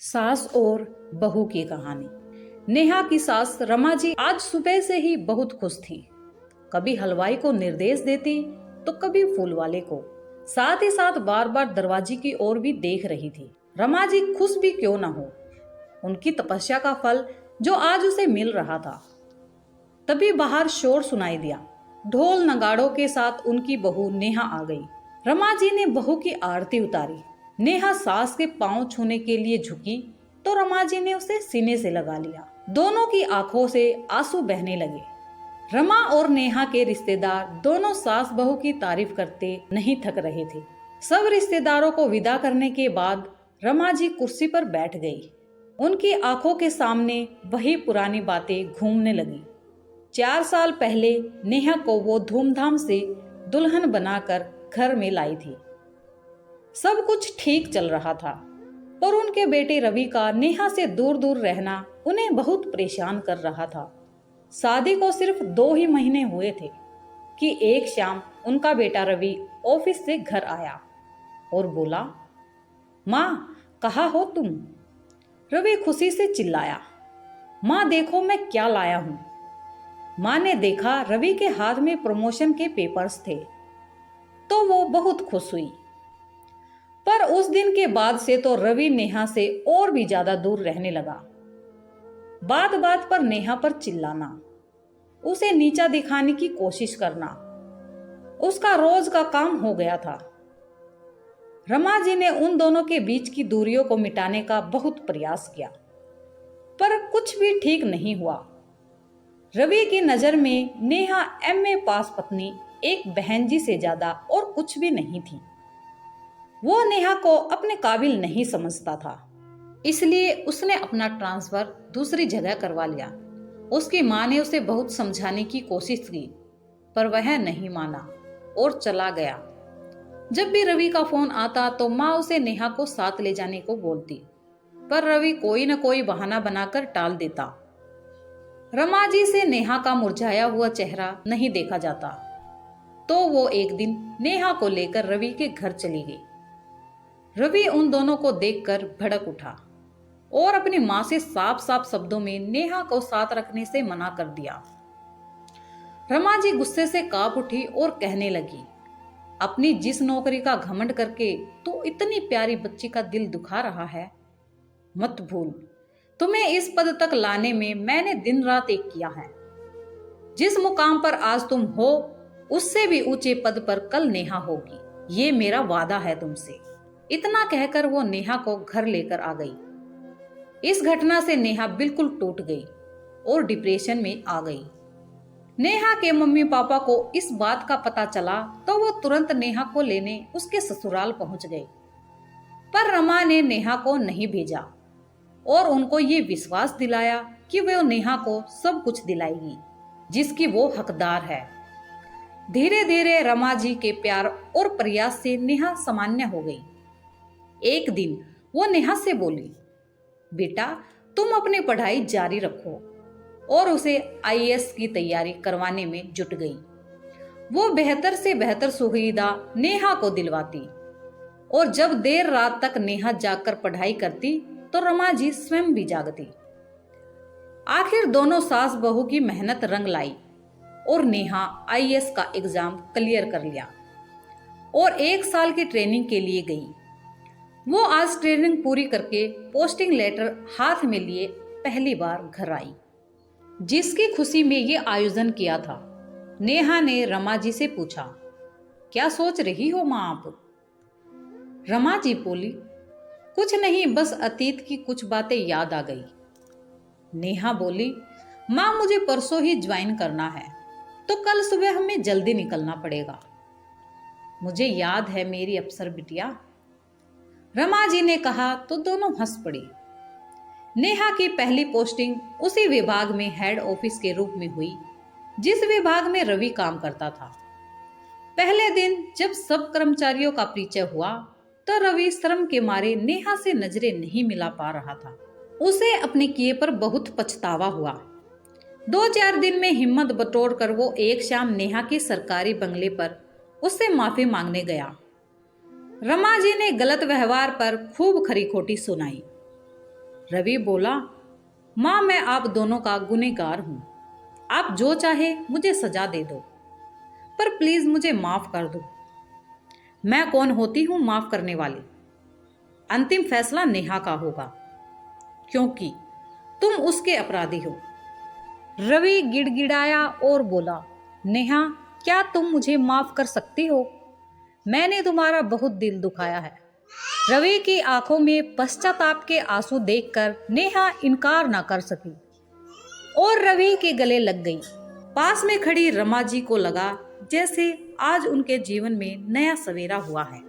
सास और बहू की कहानी। नेहा की सास रमा जी आज सुबह से ही बहुत खुश थी। कभी हलवाई को निर्देश देती तो कभी फूल वाले को, साथ ही साथ बार बार दरवाजे की ओर भी देख रही थी। रमा जी खुश भी क्यों ना हो, उनकी तपस्या का फल जो आज उसे मिल रहा था। तभी बाहर शोर सुनाई दिया। ढोल नगाड़ों के साथ उनकी बहू नेहा आ गई। रमा जी ने बहू की आरती उतारी। नेहा सास के पांव छूने के लिए झुकी तो रमा जी ने उसे सीने से लगा लिया। दोनों की आंखों से आंसू बहने लगे। रमा और नेहा के रिश्तेदार दोनों सास बहू की तारीफ करते नहीं थक रहे थे। सब रिश्तेदारों को विदा करने के बाद रमा जी कुर्सी पर बैठ गई। उनकी आंखों के सामने वही पुरानी बातें घूमने लगी। 4 साल पहले नेहा को वो धूमधाम से दुल्हन बनाकर घर में लाई थी। सब कुछ ठीक चल रहा था, पर उनके बेटे रवि का नेहा से दूर दूर रहना उन्हें बहुत परेशान कर रहा था। शादी को सिर्फ 2 ही महीने हुए थे कि एक शाम उनका बेटा रवि ऑफिस से घर आया और बोला, माँ कहाँ हो तुम? रवि खुशी से चिल्लाया, माँ देखो मैं क्या लाया हूँ। माँ ने देखा रवि के हाथ में प्रमोशन के पेपर्स थे तो वो बहुत खुश हुई। पर उस दिन के बाद से तो रवि नेहा से और भी ज्यादा दूर रहने लगा। बात बात पर नेहा पर चिल्लाना, उसे नीचा दिखाने की कोशिश करना उसका रोज का काम हो गया था। रमा जी ने उन दोनों के बीच की दूरियों को मिटाने का बहुत प्रयास किया, पर कुछ भी ठीक नहीं हुआ। रवि की नजर में नेहा एमए पास पत्नी एक बहन जी से ज्यादा और कुछ भी नहीं थी। वो नेहा को अपने काबिल नहीं समझता था, इसलिए उसने अपना ट्रांसफर दूसरी जगह करवा लिया। उसकी माँ ने उसे बहुत समझाने की कोशिश की, पर वह नहीं माना और चला गया। जब भी रवि का फोन आता तो माँ उसे नेहा को साथ ले जाने को बोलती, पर रवि कोई न कोई बहाना बनाकर टाल देता। रमा जी से नेहा का मुरझाया हुआ चेहरा नहीं देखा जाता, तो वो एक दिन नेहा को लेकर रवि के घर चली गई। रवि उन दोनों को देखकर भड़क उठा और अपनी मां से साफ साफ शब्दों में नेहा को साथ रखने से मना कर दिया। रमा जी गुस्से से कांप उठी और कहने लगी, अपनी जिस नौकरी का घमंड करके तू इतनी प्यारी बच्ची का दिल दुखा रहा है, मत भूल तुम्हें इस पद तक लाने में मैंने दिन रात एक किया है। जिस मुकाम पर आज तुम हो उससे भी ऊंचे पद पर कल नेहा होगी, ये मेरा वादा है तुमसे। इतना कहकर वो नेहा को घर लेकर आ गई। इस घटना से नेहा बिल्कुल टूट गई और डिप्रेशन में आ गई। नेहा के मम्मी पापा को इस बात का पता चला तो वो तुरंत नेहा को लेने उसके ससुराल पहुंच गए, पर रमा ने नेहा को नहीं भेजा और उनको ये विश्वास दिलाया कि वो नेहा को सब कुछ दिलाएगी जिसकी वो हकदार है। धीरे धीरे रमा जी के प्यार और प्रयास से नेहा सामान्य हो गई। एक दिन वो नेहा से बोली, बेटा तुम अपनी पढ़ाई जारी रखो, और उसे आईएएस की तैयारी करवाने में जुट गई। वो बेहतर से बेहतर सुविधा नेहा को दिलवाती और जब देर रात तक नेहा जागकर पढ़ाई करती तो रमा जी स्वयं भी जागती। आखिर दोनों सास बहू की मेहनत रंग लाई और नेहा आईएएस का एग्जाम क्लियर कर लिया और 1 साल की ट्रेनिंग के लिए गई। वो आज ट्रेनिंग पूरी करके पोस्टिंग लेटर हाथ में लिए पहली बार घर आई। जिसकी खुशी में ये आयोजन किया था। नेहा ने रमा जी से पूछा, क्या सोच रही हो माँ आप? रमा जी बोली, कुछ नहीं, बस अतीत की कुछ बातें याद आ गई। नेहा बोली, माँ मुझे परसों ही ज्वाइन करना है तो कल सुबह हमें जल्दी निकलना पड़ेगा। मुझे याद है मेरी अफसर बिटिया, रमा जी ने कहा तो दोनों हंस पड़ी। नेहा की पहली पोस्टिंग उसी विभाग में हेड ऑफिस के रूप में हुई जिस विभाग में रवि काम करता था। पहले दिन जब सब कर्मचारियों का परिचय हुआ तो रवि श्रम के मारे नेहा से नजरें नहीं मिला पा रहा था। उसे अपने किए पर बहुत पछतावा हुआ। 2-4 दिन में हिम्मत बटोर कर वो एक शाम नेहा के सरकारी बंगले पर उससे माफी मांगने गया। रमा जी ने गलत व्यवहार पर खूब खरी खोटी सुनाई। रवि बोला, माँ मैं आप दोनों का गुनहगार हूं। आप जो चाहे मुझे सजा दे दो, पर प्लीज मुझे माफ कर दो। मैं कौन होती हूं माफ करने वाली? अंतिम फैसला नेहा का होगा, क्योंकि तुम उसके अपराधी हो। रवि गिड़गिड़ाया और बोला, नेहा क्या तुम मुझे माफ कर सकती हो? मैंने तुम्हारा बहुत दिल दुखाया है। रवि की आंखों में पश्चाताप के आंसू देखकर नेहा इनकार ना कर सकी और रवि के गले लग गई। पास में खड़ी रमा जी को लगा जैसे आज उनके जीवन में नया सवेरा हुआ है।